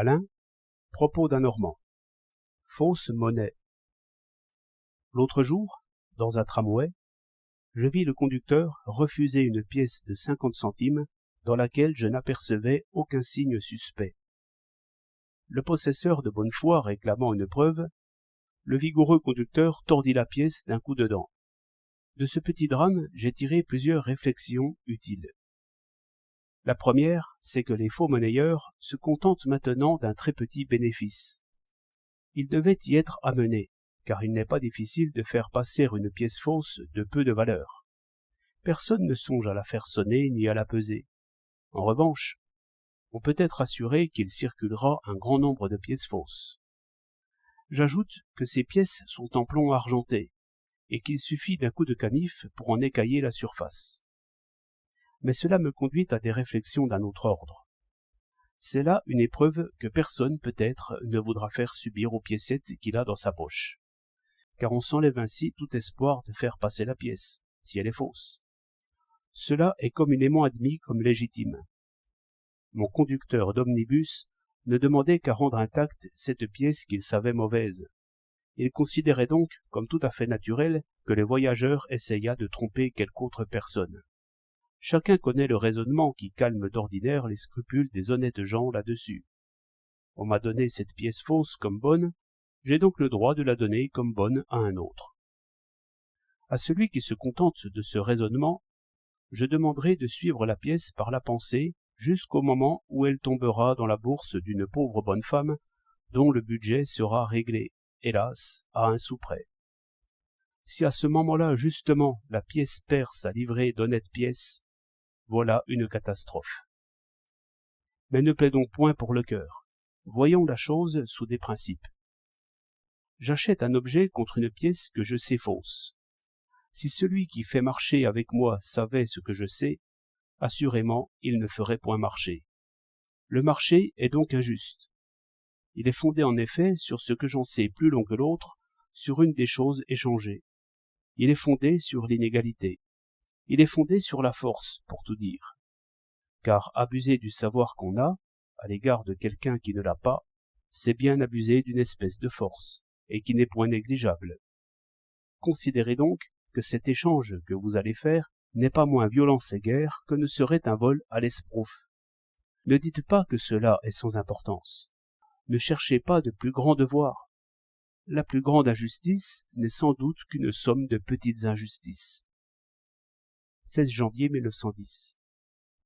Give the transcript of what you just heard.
Alain, propos d'un Normand. Fausse monnaie. L'autre jour, dans un tramway, je vis le conducteur refuser une pièce de 50 centimes dans laquelle je n'apercevais aucun signe suspect. Le possesseur de bonne foi réclamant une preuve, le vigoureux conducteur tordit la pièce d'un coup de dent. De ce petit drame, j'ai tiré plusieurs réflexions utiles. La première, c'est que les faux monnayeurs se contentent maintenant d'un très petit bénéfice. Ils devaient y être amenés, car il n'est pas difficile de faire passer une pièce fausse de peu de valeur. Personne ne songe à la faire sonner ni à la peser. En revanche, on peut être assuré qu'il circulera un grand nombre de pièces fausses. J'ajoute que ces pièces sont en plomb argenté, et qu'il suffit d'un coup de canif pour en écailler la surface. Mais cela me conduit à des réflexions d'un autre ordre. C'est là une épreuve que personne, peut-être, ne voudra faire subir aux piécettes qu'il a dans sa poche, car on s'enlève ainsi tout espoir de faire passer la pièce, si elle est fausse. Cela est communément admis comme légitime. Mon conducteur d'omnibus ne demandait qu'à rendre intacte cette pièce qu'il savait mauvaise. Il considérait donc comme tout à fait naturel que les voyageurs essayât de tromper quelque autre personne. Chacun connaît le raisonnement qui calme d'ordinaire les scrupules des honnêtes gens là-dessus. On m'a donné cette pièce fausse comme bonne, j'ai donc le droit de la donner comme bonne à un autre. À celui qui se contente de ce raisonnement, je demanderai de suivre la pièce par la pensée jusqu'au moment où elle tombera dans la bourse d'une pauvre bonne femme dont le budget sera réglé, hélas, à un sou près. Si à ce moment-là, justement, la pièce perd sa livrée d'honnêtes pièces, voilà une catastrophe. Mais ne plaidons point pour le cœur. Voyons la chose sous des principes. J'achète un objet contre une pièce que je sais fausse. Si celui qui fait marcher avec moi savait ce que je sais, assurément il ne ferait point marcher. Le marché est donc injuste. Il est fondé en effet sur ce que j'en sais plus long que l'autre, sur une des choses échangées. Il est fondé sur l'inégalité. Il est fondé sur la force, pour tout dire. Car abuser du savoir qu'on a, à l'égard de quelqu'un qui ne l'a pas, c'est bien abuser d'une espèce de force, et qui n'est point négligeable. Considérez donc que cet échange que vous allez faire n'est pas moins violent séguerre que ne serait un vol à l'esbrouffe. Ne dites pas que cela est sans importance. Ne cherchez pas de plus grands devoirs. La plus grande injustice n'est sans doute qu'une somme de petites injustices. 16 janvier 1910.